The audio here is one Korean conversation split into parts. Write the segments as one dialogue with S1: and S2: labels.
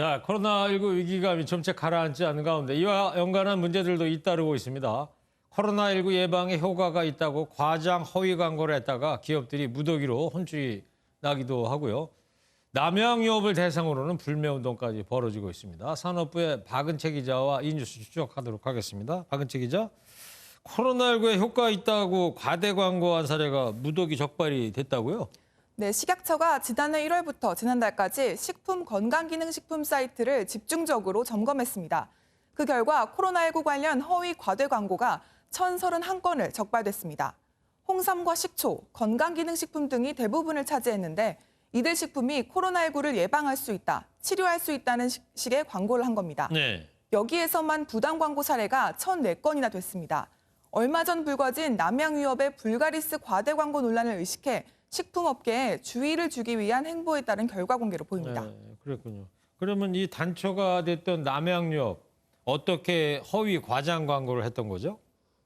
S1: 자, 코로나19 위기감이 점차 가라앉지 않는 가운데 이와 연관한 문제들도 잇따르고 있습니다. 코로나19 예방에 효과가 있다고 과장 허위 광고를 했다가 기업들이 무더기로 혼쭐이 나기도 하고요. 남양유업을 대상으로는 불매운동까지 벌어지고 있습니다. 산업부의 박은채 기자와 이 뉴스 추적하도록 하겠습니다. 박은채 기자, 코로나19에 효과가 있다고 과대 광고한 사례가 무더기 적발이 됐다고요?
S2: 네, 식약처가 지난해 1월부터 지난달까지 식품 건강기능식품 사이트를 집중적으로 점검했습니다. 그 결과 코로나19 관련 허위 과대 광고가 1,031건을 적발됐습니다. 홍삼과 식초, 건강기능식품 등이 대부분을 차지했는데 이들 식품이 코로나19를 예방할 수 있다, 치료할 수 있다는 식의 광고를 한 겁니다.
S1: 네.
S2: 여기에서만 부당 광고 사례가 1,004건이나 됐습니다. 얼마 전 불거진 남양유업의 불가리스 과대 광고 논란을 의식해 식품업계에 주의를 주기 위한 행보에 따른 결과 공개로 보입니다.
S1: 네, 그랬군요. 그러면 이 단초가 됐던 남양유업, 어떻게 허위 과장 광고를 했던 거죠?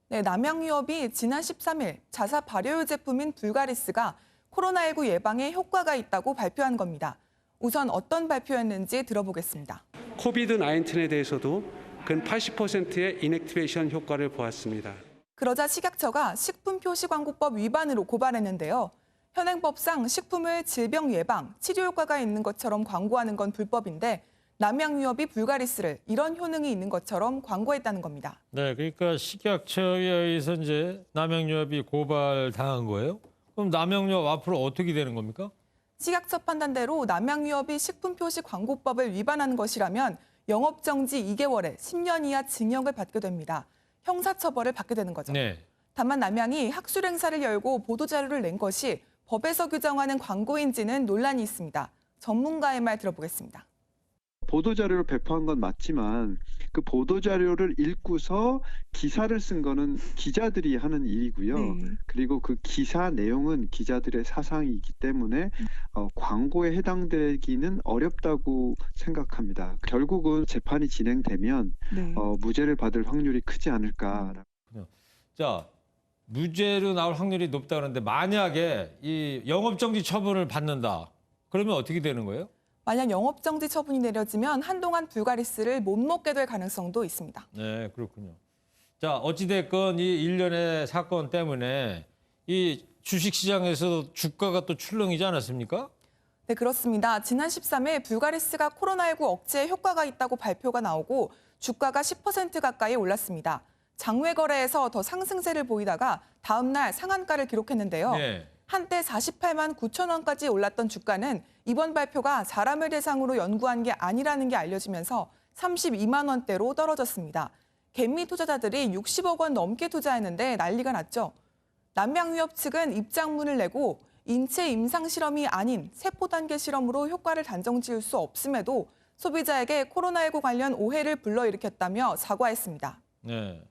S2: 네, 남양유업이 지난 13일 자사 발효유 제품인 불가리스가 코로나19 예방에 효과가 있다고 발표한 겁니다. 우선 어떤 발표였는지 들어보겠습니다.
S3: 코비드-19에 대해서도 근 80%의 인액티베이션 효과를 보았습니다.
S2: 그러자 식약처가 식품표시광고법 위반으로 고발했는데요. 현행법상 식품을 질병 예방, 치료 효과가 있는 것처럼 광고하는 건 불법인데 남양유업이 불가리스를 이런 효능이 있는 것처럼 광고했다는 겁니다.
S1: 네, 그러니까 식약처에 의해서 이제 남양유업이 고발당한 거예요? 그럼 남양유업 앞으로 어떻게 되는 겁니까?
S2: 식약처 판단대로 남양유업이 식품표시광고법을 위반하는 것이라면 영업정지 2개월에 10년 이하 징역을 받게 됩니다. 형사처벌을 받게 되는 거죠.
S1: 네.
S2: 다만 남양이 학술 행사를 열고 보도자료를 낸 것이 법에서 규정하는 광고인지는 논란이 있습니다. 전문가의 말 들어보겠습니다.
S4: 보도자료를 배포한 건 맞지만 그 보도자료를 읽고서 기사를 쓴 거는 기자들이 하는 일이고요. 그리고 그 기사 내용은 기자들의 사상이기 때문에 광고에 해당되기는 어렵다고 생각합니다. 결국은 재판이 진행되면 무죄를 받을 확률이 크지 않을까.
S1: 자, 무죄로 나올 확률이 높다 그러는데 만약에 이 영업정지 처분을 받는다. 그러면 어떻게 되는 거예요?
S2: 만약 영업정지 처분이 내려지면 한동안 불가리스를 못 먹게 될 가능성도 있습니다.
S1: 네, 그렇군요. 자, 어찌됐건 이 일련의 사건 때문에 이 주식시장에서 주가가 또 출렁이지 않았습니까?
S2: 네, 그렇습니다. 지난 13일 불가리스가 코로나19 억제에 효과가 있다고 발표가 나오고 주가가 10% 가까이 올랐습니다. 장외 거래에서 더 상승세를 보이다가 다음 날 상한가를 기록했는데요.
S1: 네.
S2: 한때 48만 9천 원까지 올랐던 주가는 이번 발표가 사람을 대상으로 연구한 게 아니라는 게 알려지면서 32만 원대로 떨어졌습니다. 개미 투자자들이 60억 원 넘게 투자했는데 난리가 났죠. 남양유업 측은 입장문을 내고 인체 임상 실험이 아닌 세포 단계 실험으로 효과를 단정 지을 수 없음에도 소비자에게 코로나19 관련 오해를 불러일으켰다며 사과했습니다.
S1: 네.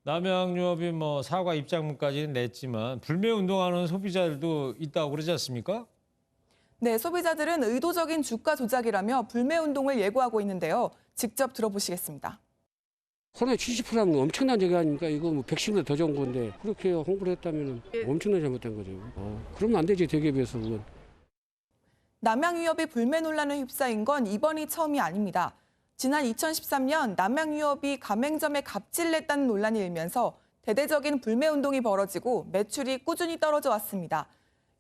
S1: 남양유업이 뭐 사과 입장문까지는 냈지만 불매 운동하는 소비자들도 있다고 그러지 않습니까?
S2: 네, 소비자들은 의도적인 주가 조작이라며 불매 운동을 예고하고 있는데요. 직접 들어보시겠습니다.
S5: 코로나 70%라면 엄청난 얘기 아닙니까? 이거 뭐 백신보다 더 좋은 건데 그렇게 홍보를 했다면 엄청나게 잘못된 거죠. 그러면 안 되지, 대기업에서 그건.
S2: 남양유업이 불매 논란에 휩싸인 건 이번이 처음이 아닙니다. 지난 2013년 남양유업이 가맹점에 갑질 냈다는 논란이 일면서 대대적인 불매 운동이 벌어지고 매출이 꾸준히 떨어져 왔습니다.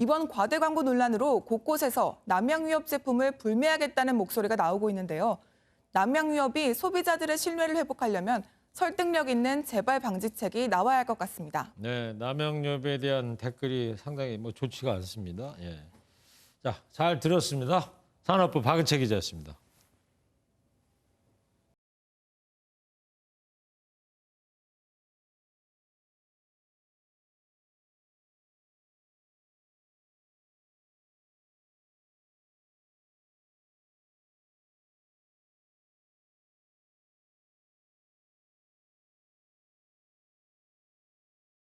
S2: 이번 과대 광고 논란으로 곳곳에서 남양유업 제품을 불매하겠다는 목소리가 나오고 있는데요. 남양유업이 소비자들의 신뢰를 회복하려면 설득력 있는 재발 방지책이 나와야 할 것 같습니다.
S1: 네, 남양유업에 대한 댓글이 상당히 좋지가 않습니다. 예. 자, 잘 들었습니다. 산업부 박은채 기자였습니다.